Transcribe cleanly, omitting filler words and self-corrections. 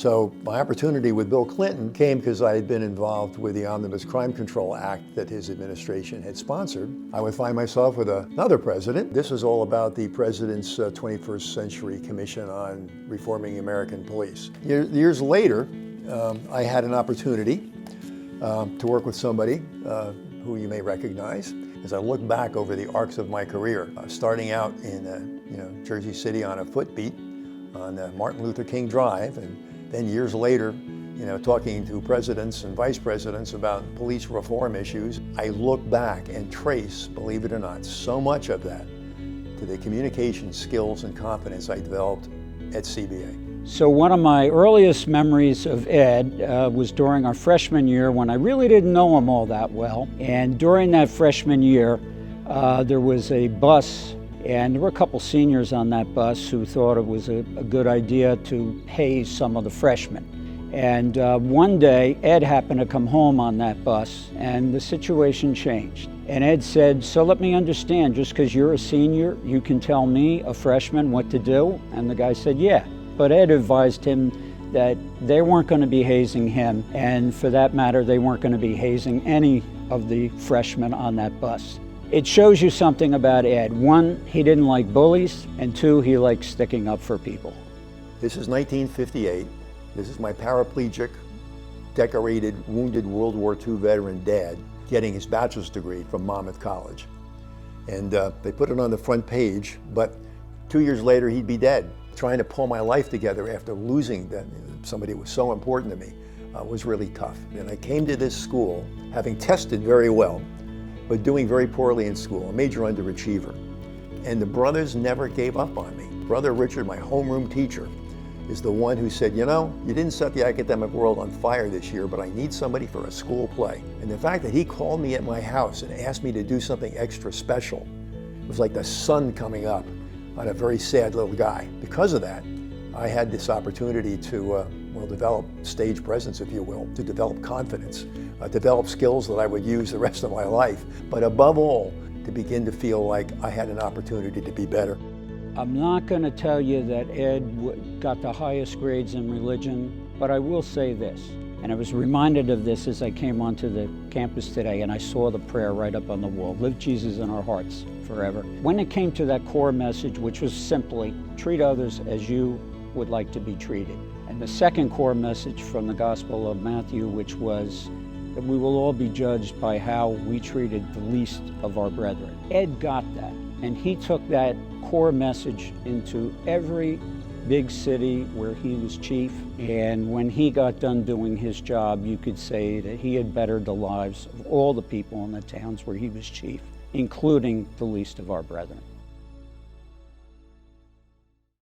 So my opportunity with Bill Clinton came because I had been involved with the Omnibus Crime Control Act that his administration had sponsored. I would find myself with another president. This was all about the president's 21st Century Commission on Reforming American Police. Years later, I had an opportunity to work with somebody who you may recognize. As I look back over the arcs of my career, starting out in Jersey City on a footbeat on Martin Luther King Drive, and then years later, talking to presidents and vice presidents about police reform issues, I look back and trace, believe it or not, so much of that to the communication skills and confidence I developed at CBA. So one of my earliest memories of Ed was during our freshman year when I really didn't know him all that well. And during that freshman year, there was a bus, and there were a couple seniors on that bus who thought it was a good idea to haze some of the freshmen. And one day, Ed happened to come home on that bus, and the situation changed. And Ed said, "So let me understand, just because you're a senior, you can tell me, a freshman, what to do?" And the guy said, "Yeah." But Ed advised him that they weren't going to be hazing him, and for that matter, they weren't going to be hazing any of the freshmen on that bus. It shows you something about Ed. One, he didn't like bullies, and two, he liked sticking up for people. This is 1958. This is my paraplegic, decorated, wounded World War II veteran dad getting his bachelor's degree from Monmouth College. And they put it on the front page, but 2 years later, he'd be dead. Trying to pull my life together after losing somebody who was so important to me was really tough. And I came to this school having tested very well, but doing very poorly in school, a major underachiever. And the brothers never gave up on me. Brother Richard, my homeroom teacher, is the one who said, "You didn't set the academic world on fire this year, but I need somebody for a school play." And the fact that he called me at my house and asked me to do something extra special was like the sun coming up on a very sad little guy. Because of that, I had this opportunity to develop stage presence, if you will, to develop confidence, develop skills that I would use the rest of my life, but above all, to begin to feel like I had an opportunity to be better. I'm not going to tell you that Ed got the highest grades in religion, but I will say this, and I was reminded of this as I came onto the campus today and I saw the prayer right up on the wall, "Live Jesus in our hearts forever." When it came to that core message, which was simply, treat others as you would like to be treated. And the second core message from the Gospel of Matthew, which was that we will all be judged by how we treated the least of our brethren. Ed got that, and he took that core message into every big city where he was chief, and when he got done doing his job, you could say that he had bettered the lives of all the people in the towns where he was chief, including the least of our brethren.